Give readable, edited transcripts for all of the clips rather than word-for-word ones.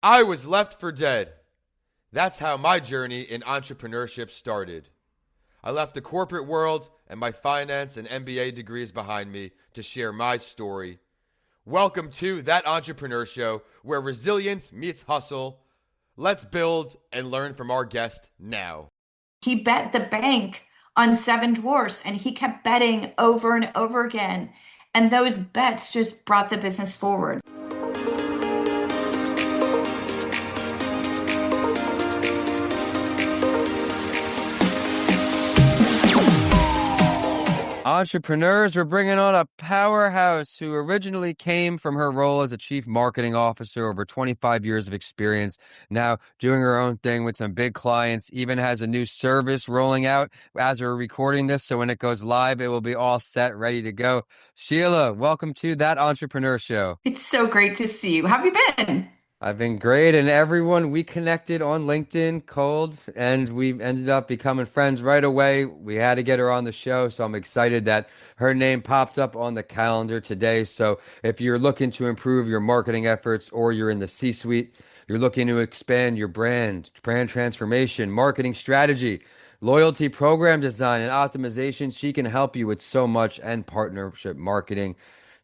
I was left for dead. That's how my journey in entrepreneurship started. I left the corporate world and my finance and MBA degrees behind me to share my story. Welcome to That Entrepreneur Show, where resilience meets hustle. Let's build and learn from our guest now. He bet the bank on Seven Dwarfs and he kept betting over and over again. And those bets just brought the business forward. Entrepreneurs, we're bringing on a powerhouse who originally came from her role as a chief marketing officer, over 25 years of experience, now doing her own thing with some big clients, even has a new service rolling out as we're recording this. So when it goes live, it will be all set, ready to go. Sheila, welcome to That Entrepreneur Show. It's so great to see you. How have you been? I've been great, and everyone, we connected on LinkedIn cold, and we ended up becoming friends right away. We had to get her on the show, so I'm excited that her name popped up on the calendar today. So if you're looking to improve your marketing efforts, or you're in the C-suite, you're looking to expand your brand transformation, marketing strategy, loyalty program design, and optimization, she can help you with so much, and partnership marketing.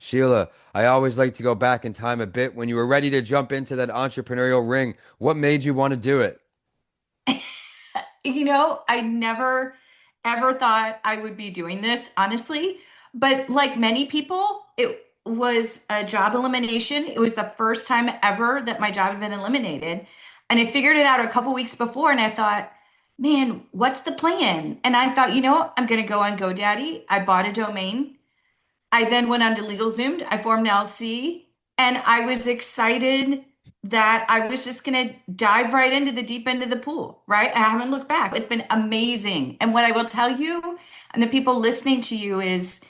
Sheila, I always like to go back in time a bit. When you were ready to jump into that entrepreneurial ring, what made you want to do it? I never ever thought I would be doing this, honestly. But like many people, it was a job elimination. It was the first time ever that my job had been eliminated. And I figured it out a couple weeks before, and I thought, man, what's the plan? And I thought, I'm going to go on GoDaddy. I bought a domain. I then went on to LegalZoom. I formed an LLC, and I was excited that I was just going to dive right into the deep end of the pool, right? I haven't looked back. It's been amazing. And what I will tell you and the people listening to you is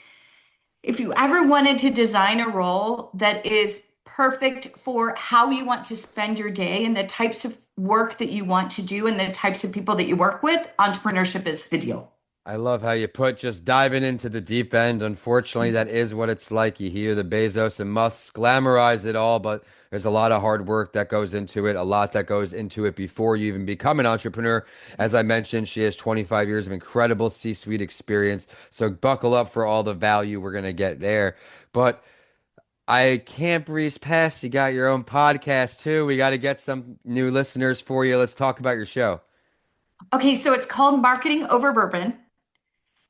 if you ever wanted to design a role that is perfect for how you want to spend your day and the types of work that you want to do and the types of people that you work with, entrepreneurship is the deal. I love how you put just diving into the deep end. Unfortunately, that is what it's like. You hear the Bezos and Musk glamorize it all, but there's a lot of hard work that goes into it, a lot that goes into it before you even become an entrepreneur. As I mentioned, she has 25 years of incredible C-suite experience. So buckle up for all the value we're going to get there. But I can't breeze past. You got your own podcast too. We got to get some new listeners for you. Let's talk about your show. Okay, so it's called Marketing Over Bourbon.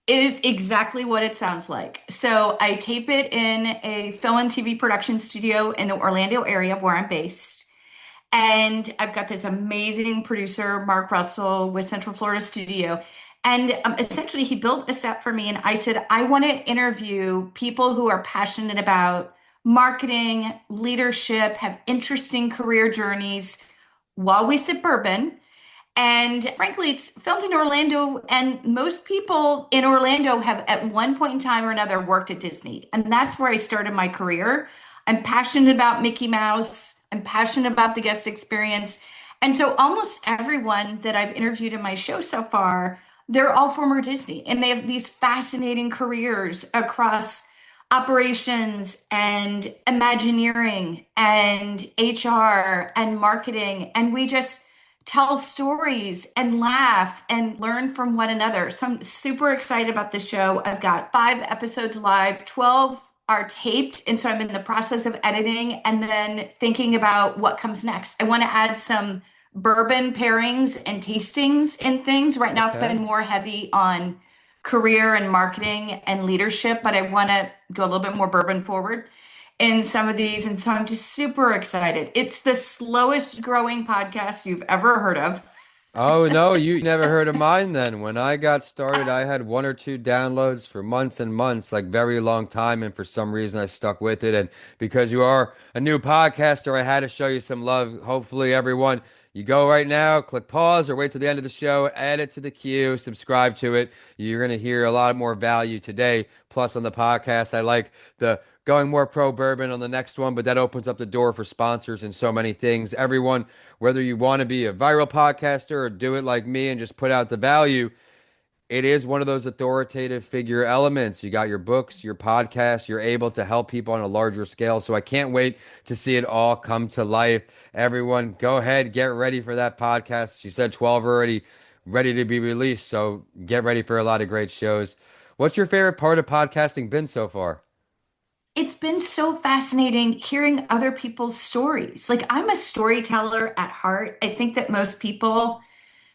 It is exactly what it sounds like. So I tape it in a film and TV production studio in the Orlando area where I'm based. And I've got this amazing producer, Mark Russell, with Central Florida Studio. And essentially, he built a set for me. And I said, I want to interview people who are passionate about marketing, leadership, have interesting career journeys while we sip bourbon. And frankly, it's filmed in Orlando, and most people in Orlando have at one point in time or another worked at Disney. And that's where I started my career. I'm passionate about Mickey Mouse. I'm passionate about the guest experience. And so almost everyone that I've interviewed in my show so far, they're all former Disney, and they have these fascinating careers across operations and Imagineering and HR and marketing. And we just tell stories and laugh and learn from one another. So I'm super excited about the show. I've got 5 episodes live, 12 are taped. And so I'm in the process of editing and then thinking about what comes next. I want to add some bourbon pairings and tastings and things. Right now, it's Okay. been more heavy on career and marketing and leadership, but I want to go a little bit more bourbon forward in some of these. And so I'm just super excited. It's the slowest growing podcast you've ever heard of. Oh, no, you never heard of mine then. When I got started, I had 1 or 2 downloads for months and months, like very long time. And for some reason, I stuck with it. And because you are a new podcaster, I had to show you some love. Hopefully, everyone, you go right now, click pause or wait till the end of the show, add it to the queue, subscribe to it. You're going to hear a lot more value today. Plus, on the podcast, I like the going more pro bourbon on the next one, but that opens up the door for sponsors and so many things. Everyone, whether you want to be a viral podcaster or do it like me and just put out the value, it is one of those authoritative figure elements. You got your books, your podcasts, you're able to help people on a larger scale. So I can't wait to see it all come to life. Everyone, go ahead, get ready for that podcast. She said 12 already ready to be released. So get ready for a lot of great shows. What's your favorite part of podcasting been so far? It's been so fascinating hearing other people's stories. Like, I'm a storyteller at heart. I think that most people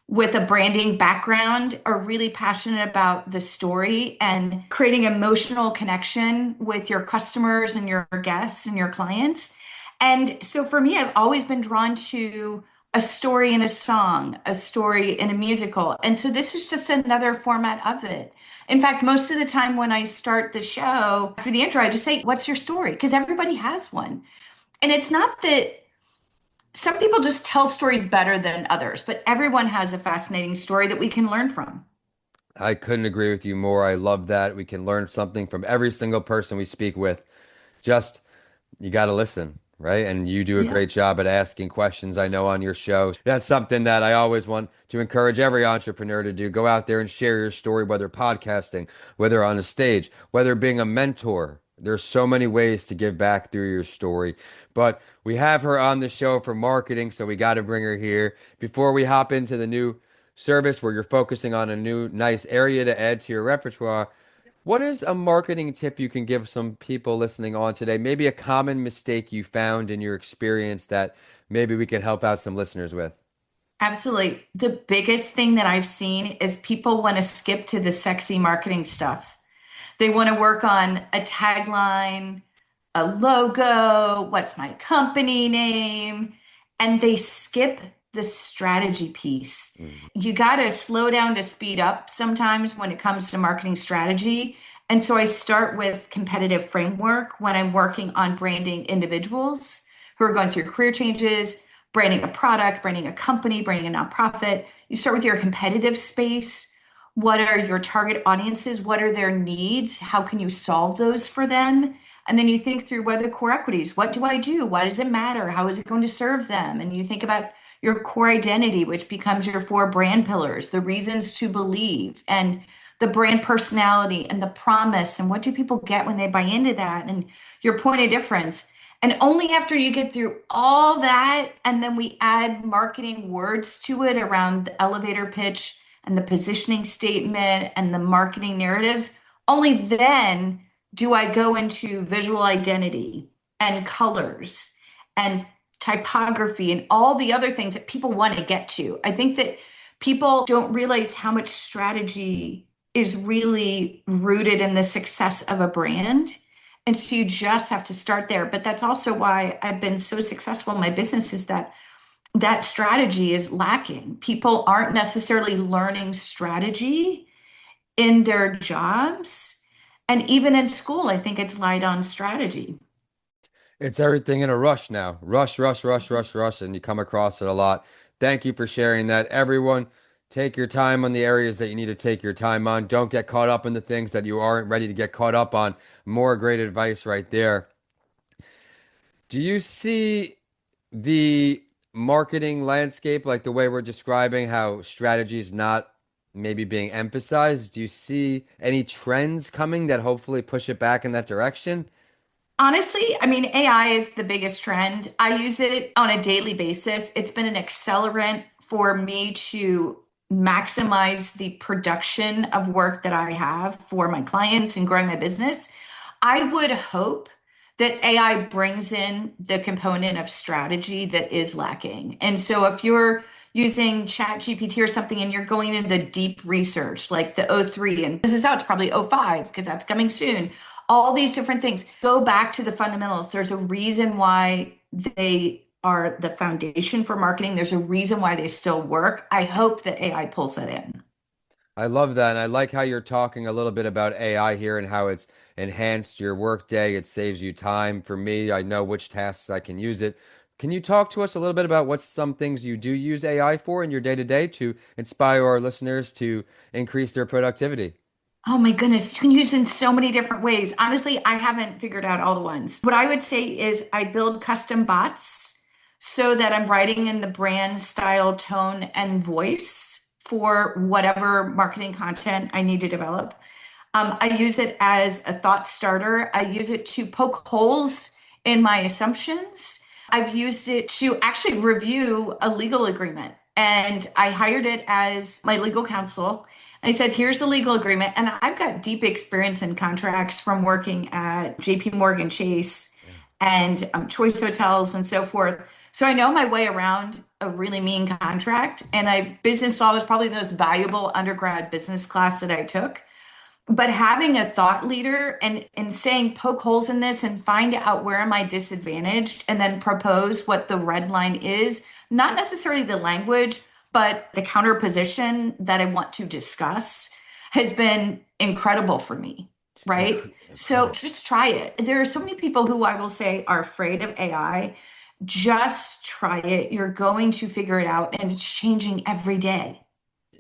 with a branding background are really passionate about the story and creating emotional connection with your customers and your guests and your clients. And so for me, I've always been drawn to a story in a song, a story in a musical. And so this is just another format of it. In fact, most of the time when I start the show, after the intro, I just say, "What's your story?" Because everybody has one. And it's not that some people just tell stories better than others, but everyone has a fascinating story that we can learn from. I couldn't agree with you more. I love that. We can learn something from every single person we speak with. Just you got to listen, right? And you do a Yeah. great job at asking questions, I know, on your show. That's something that I always want to encourage every entrepreneur to do. Go out there and share your story, whether podcasting, whether on a stage, whether being a mentor. There's so many ways to give back through your story. But we have her on the show for marketing, so we got to bring her here. Before we hop into the new service where you're focusing on a new nice area to add to your repertoire, what is a marketing tip you can give some people listening on today? Maybe a common mistake you found in your experience that maybe we can help out some listeners with. Absolutely. The biggest thing that I've seen is people want to skip to the sexy marketing stuff. They want to work on a tagline, a logo, what's my company name, and they skip the strategy piece. Mhm. You got to slow down to speed up sometimes when it comes to marketing strategy. And so I start with competitive framework when I'm working on branding individuals who are going through career changes, branding a product, branding a company, branding a nonprofit. You start with your competitive space. What are your target audiences? What are their needs? How can you solve those for them? And then you think through what are the core equities? What do I do? Why does it matter? How is it going to serve them? And you think about your core identity, which becomes your four brand pillars, the reasons to believe, and the brand personality and the promise. And what do people get when they buy into that? And your point of difference. And only after you get through all that, and then we add marketing words to it around the elevator pitch and the positioning statement and the marketing narratives, only then do I go into visual identity and colors and typography and all the other things that people want to get to. I think that people don't realize how much strategy is really rooted in the success of a brand. And so you just have to start there. But that's also why I've been so successful in my business is that that strategy is lacking. People aren't necessarily learning strategy in their jobs. And even in school, I think it's light on strategy. It's everything in a rush now. Rush, rush, rush, rush, rush. And you come across it a lot. Thank you for sharing that. Everyone, take your time on the areas that you need to take your time on. Don't get caught up in the things that you aren't ready to get caught up on. More great advice right there. Do you see the marketing landscape like the way we're describing how strategy is not maybe being emphasized? Do you see any trends coming that hopefully push it back in that direction? Honestly, I mean, AI is the biggest trend. I use it on a daily basis. It's been an accelerant for me to maximize the production of work that I have for my clients and growing my business. I would hope that AI brings in the component of strategy that is lacking. And so if you're using Chat GPT or something and you're going into the deep research, like the O3, and this is out, it's probably O5 because that's coming soon. All these different things. Go back to the fundamentals. There's a reason why they are the foundation for marketing. There's a reason why they still work. I hope that AI pulls that in. I love that. And I like how you're talking a little bit about AI here and how it's enhanced your workday. It saves you time. For me, I know which tasks I can use it. Can you talk to us a little bit about what some things you do use AI for in your day to day to inspire our listeners to increase their productivity? Oh my goodness, you can use it in so many different ways. Honestly, I haven't figured out all the ones. What I would say is I build custom bots so that I'm writing in the brand style, tone, and voice for whatever marketing content I need to develop. I use it as a thought starter. I use it to poke holes in my assumptions. I've used it to actually review a legal agreement. And I hired it as my legal counsel. And I said, here's the legal agreement. And I've got deep experience in contracts from working at JPMorgan Chase and Choice Hotels and so forth. So I know my way around a really mean contract. And business law was probably the most valuable undergrad business class that I took. But having a thought leader and saying poke holes in this and find out where am I disadvantaged and then propose what the red line is, not necessarily the language, but the counter position that I want to discuss has been incredible for me, right? So just try it. There are so many people who I will say are afraid of AI. Just try it. You're going to figure it out, and it's changing every day.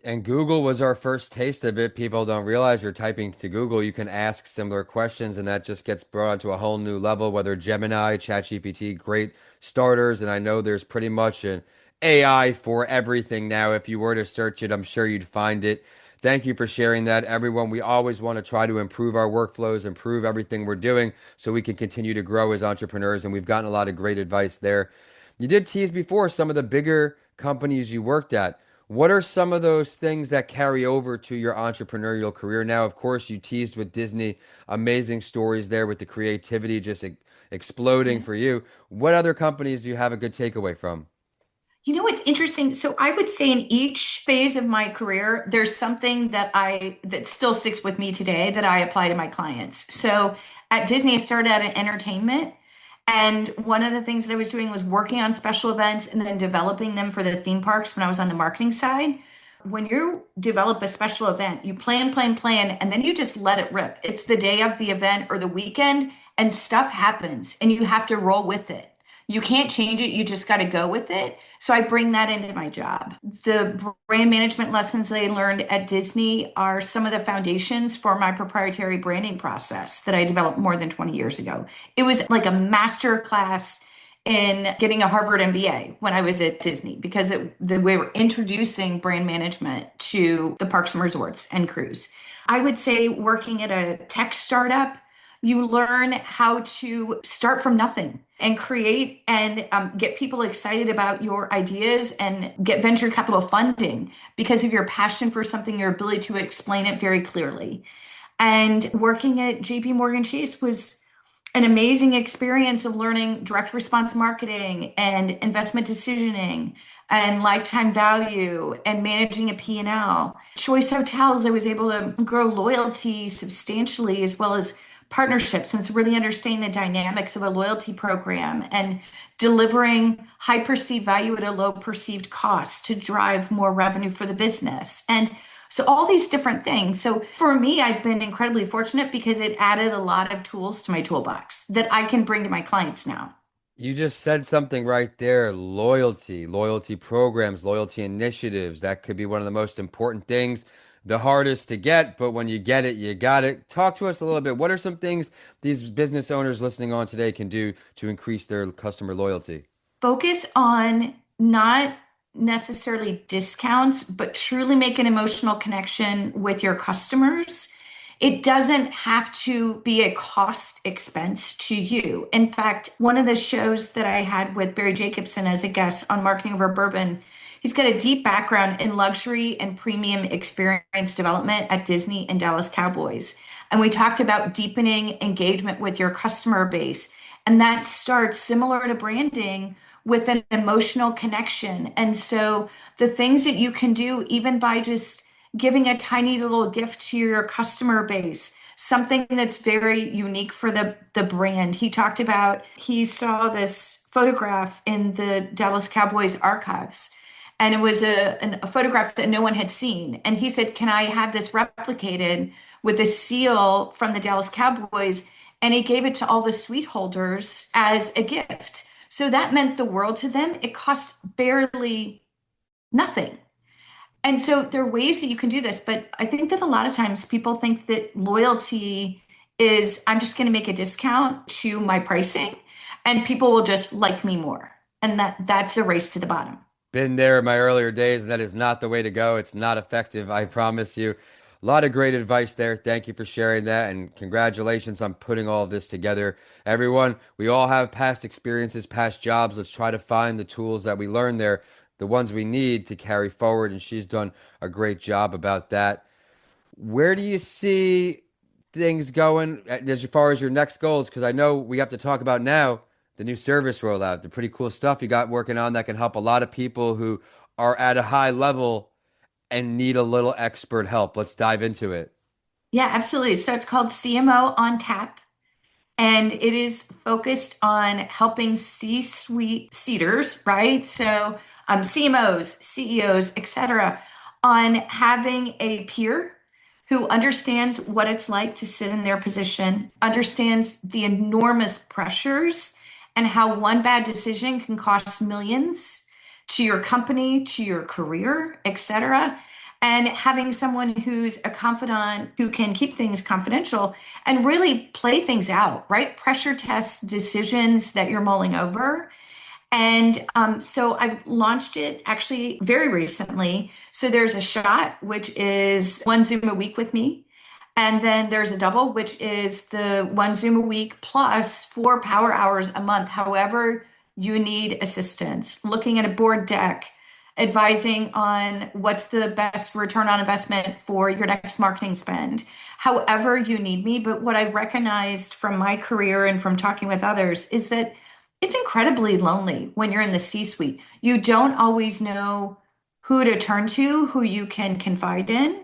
And Google was our first taste of it. People don't realize you're typing to Google. You can ask similar questions, and that just gets brought to a whole new level, whether Gemini, ChatGPT, great starters. And I know there's pretty much an AI for everything now. If you were to search it, I'm sure you'd find it. Thank you for sharing that, everyone. We always want to try to improve our workflows, improve everything we're doing so we can continue to grow as entrepreneurs. And we've gotten a lot of great advice there. You did tease before some of the bigger companies you worked at. What are some of those things that carry over to your entrepreneurial career now? Of course, you teased with Disney, amazing stories there with the creativity just exploding for you. What other companies do you have a good takeaway from? You know what's interesting? So I would say in each phase of my career, there's something that still sticks with me today that I apply to my clients. So at Disney, I started out in entertainment. And one of the things that I was doing was working on special events and then developing them for the theme parks when I was on the marketing side. When you develop a special event, you plan, and then you just let it rip. It's the day of the event or the weekend, and stuff happens, and you have to roll with it. You can't change it, you just got to go with it. So I bring that into my job. The brand management lessons that I learned at Disney are some of the foundations for my proprietary branding process that I developed more than 20 years ago. It was like a master class in getting a Harvard MBA when I was at Disney because we were introducing brand management to the parks and resorts and cruise. I would say working at a tech startup, you learn how to start from nothing and create and get people excited about your ideas and get venture capital funding because of your passion for something, your ability to explain it very clearly. And working at JPMorgan Chase was an amazing experience of learning direct response marketing and investment decisioning and lifetime value and managing a P&L. Choice Hotels, I was able to grow loyalty substantially as well as partnerships and so really understanding the dynamics of a loyalty program and delivering high perceived value at a low perceived cost to drive more revenue for the business. And so all these different things. So for me, I've been incredibly fortunate because it added a lot of tools to my toolbox that I can bring to my clients now. You just said something right there. Loyalty programs, loyalty initiatives. That could be one of the most important things, the hardest to get, but when you get it, you got it. Talk to us a little bit. What are some things these business owners listening on today can do to increase their customer loyalty? Focus on not necessarily discounts, but truly make an emotional connection with your customers. It doesn't have to be a cost expense to you. In fact, one of the shows that I had with Barry Jacobson as a guest on Marketing Over Bourbon, he's got a deep background in luxury and premium experience development at Disney and Dallas Cowboys. And we talked about deepening engagement with your customer base. And that starts similar to branding with an emotional connection. And so the things that you can do, even by just giving a tiny little gift to your customer base, something that's very unique for the brand. He talked about, he saw this photograph in the Dallas Cowboys archives, and it was a photograph that no one had seen. And he said, can I have this replicated with a seal from the Dallas Cowboys? And he gave it to all the suite holders as a gift. So that meant the world to them. It cost barely nothing. And so there are ways that you can do this, but I think that a lot of times people think that loyalty is I'm just going to make a discount to my pricing and people will just like me more. And that's a race to the bottom. been there in my earlier days, and that is not the way to go. It's not effective, I promise you. A lot of great advice there. Thank you for sharing that, and congratulations on putting all of this together. Everyone, we all have past experiences, past jobs. Let's try to find the tools that we learned there, the ones we need to carry forward, and she's done a great job about that. Where do you see things going as far as your next goals? Because I know we have to talk about now the new service rollout, the pretty cool stuff you got working on that can help a lot of people who are at a high level and need a little expert help. Let's dive into it. Yeah, absolutely. So it's called CMO on Tap, and it is focused on helping C-suite seaters, right? So CMOs, CEOs, etc., on having a peer who understands what it's like to sit in their position, understands the enormous pressures and how one bad decision can cost millions to your company, to your career, etc. And having someone who's a confidant who can keep things confidential and really play things out, right? Pressure test decisions that you're mulling over. And so I've launched it actually very recently. So there's a shot, which is one Zoom a week with me. And then there's a double, which is the one Zoom a week plus 4 power hours a month. However, you need assistance, looking at a board deck, advising on what's the best return on investment for your next marketing spend, however you need me. But what I recognized from my career and from talking with others is that it's incredibly lonely when you're in the C-suite. You don't always know who to turn to, who you can confide in,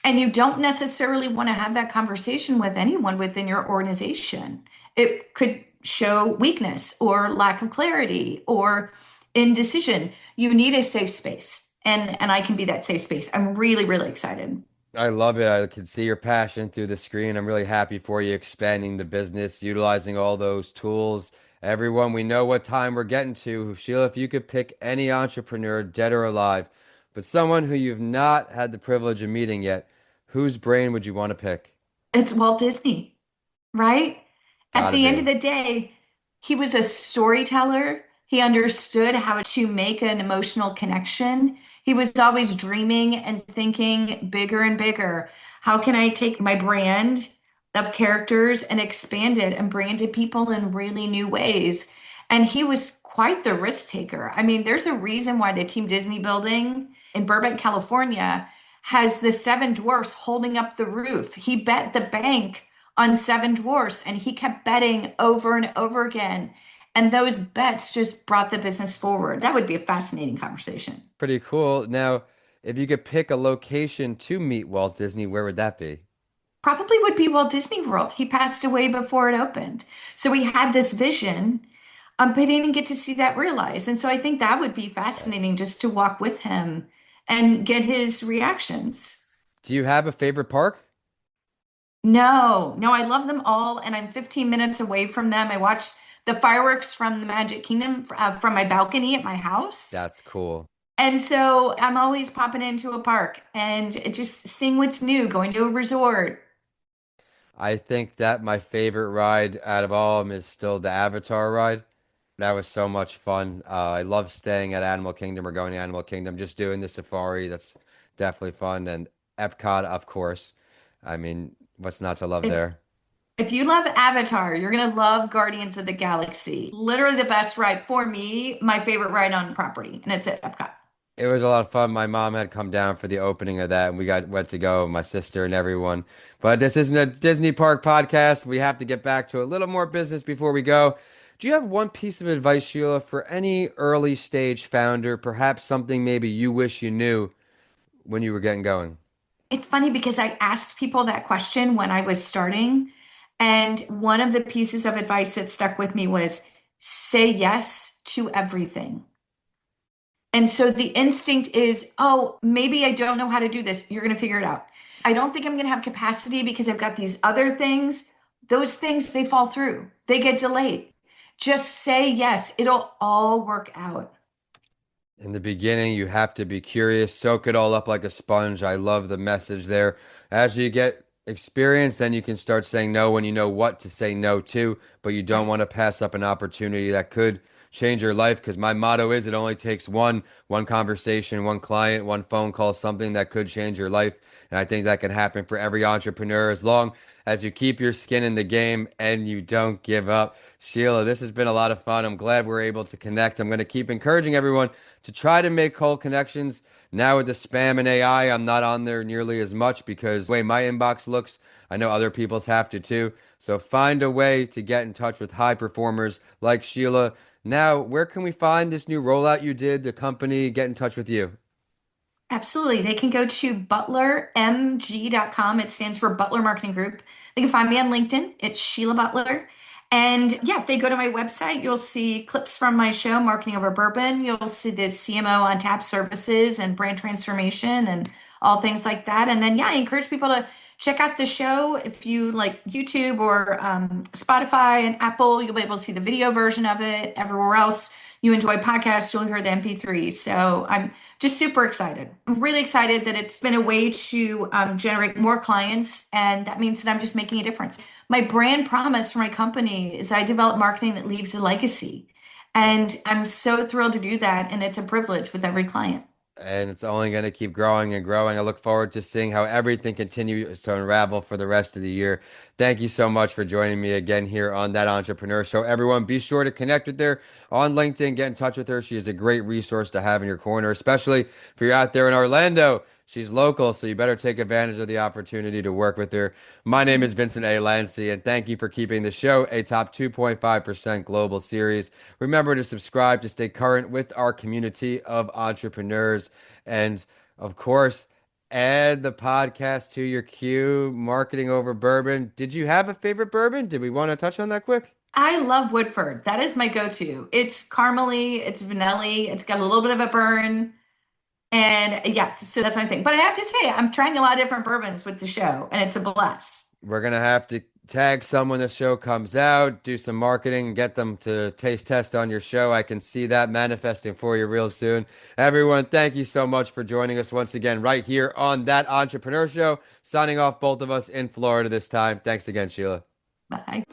and you don't necessarily want to have that conversation with anyone within your organization. It could show weakness or lack of clarity or indecision. You need a safe space, and I can be that safe space. I'm really, really excited. I love it. I can see your passion through the screen. I'm really happy for you expanding the business, utilizing all those tools. Everyone, we know what time we're getting to. Sheila, if you could pick any entrepreneur, dead or alive, but someone who you've not had the privilege of meeting yet, whose brain would you want to pick? It's Walt Disney, right? At Gotta the end of be. the day, he was a storyteller. He understood how to make an emotional connection. He was always dreaming and thinking bigger and bigger. How can I take my brand of characters and expand it and bring it to people in really new ways? And he was quite the risk taker. I mean, there's a reason why the Team Disney building in Burbank, California, has the seven dwarfs holding up the roof. He bet the bank on seven dwarfs and he kept betting over and over again. And those bets just brought the business forward. That would be a fascinating conversation. Pretty cool. Now, if you could pick a location to meet Walt Disney, where would that be? Probably would be Walt Disney World. He passed away before it opened. So we had this vision, but he didn't get to see that realized. And so I think that would be fascinating just to walk with him and get his reactions. Do you have a favorite park? No, no, I love them all, and I'm 15 minutes away from them. I watch the fireworks from the Magic Kingdom from my balcony at my house. That's cool. And so I'm always popping into a park and just seeing what's new, going to a resort. I think that my favorite ride out of all of them is still the Avatar ride. That was so much fun. I love staying at Animal Kingdom or going to Animal Kingdom, just doing the safari. That's definitely fun. And Epcot, of course. I mean, what's not to love If, there? if you love Avatar, you're going to love Guardians of the Galaxy. Literally the best ride for me, my favorite ride on property, and it's at Epcot. It was a lot of fun. My mom had come down for the opening of that, and we got went to go, my sister and everyone. But this isn't a Disney Park podcast. We have to get back to a little more business before we go. Do you have one piece of advice, Sheila, for any early stage founder, perhaps something maybe you wish you knew when you were getting going? It's funny because I asked people that question when I was starting, and one of the pieces of advice that stuck with me was say yes to everything. And so the instinct is, oh, maybe I don't know how to do this. You're going to figure it out. I don't think I'm going to have capacity because I've got these other things. Those things, they fall through, they get delayed. Just say yes, it'll all work out. In the beginning, you have to be curious, soak it all up like a sponge. I love the message there. As you get experience, then you can start saying no when you know what to say no to, but you don't Right. want to pass up an opportunity that could change your life, because my motto is it only takes one conversation, one client, one phone call, something that could change your life. And I think that can happen for every entrepreneur as long as you keep your skin in the game and you don't give up. Sheila, this has been a lot of fun. I'm glad we're able to connect. I'm going to keep encouraging everyone to try to make cold connections. Now with the spam and AI, I'm not on there nearly as much because the way my inbox looks, I know other people's have to too. So find a way to get in touch with high performers like Sheila. Now, where can we find this new rollout you did, the company get in touch with you? Absolutely. They can go to butlermg.com. It stands for Butler Marketing Group. They can find me on LinkedIn. It's Sheila Butler. And yeah, if they go to my website, you'll see clips from my show, Marketing Over Bourbon. You'll see the CMO on tap services and brand transformation and all things like that. And then, yeah, I encourage people to check out the show. If you like YouTube or Spotify and Apple, you'll be able to see the video version of it. Everywhere else you enjoy podcasts, you'll hear the MP3. So I'm just super excited. I'm really excited that it's been a way to generate more clients. And that means that I'm just making a difference. My brand promise for my company is I develop marketing that leaves a legacy. And I'm so thrilled to do that. And it's a privilege with every client. And it's only going to keep growing and growing. I look forward to seeing how everything continues to unravel for the rest of the year. Thank you so much for joining me again here on That Entrepreneur Show. Everyone, be sure to connect with her on LinkedIn. Get in touch with her. She is a great resource to have in your corner, especially if you're out there in Orlando. She's local, so you better take advantage of the opportunity to work with her. My name is Vincent A. Lancey, and thank you for keeping the show a top 2.5% global series. Remember to subscribe to stay current with our community of entrepreneurs. And of course, add the podcast to your queue, Marketing Over Bourbon. Did you have a favorite bourbon? Did we want to touch on that quick? I love Woodford. That is my go-to. It's caramely, it's vanilla, it's got a little bit of a burn. And yeah, so that's my thing. But I have to say, I'm trying a lot of different bourbons with the show, and it's a blast. We're going to have to tag someone the show comes out, do some marketing, get them to taste test on your show. I can see that manifesting for you real soon. Everyone, thank you so much for joining us once again right here on That Entrepreneur Show. Signing off, both of us in Florida this time. Thanks again, Sheila. Bye.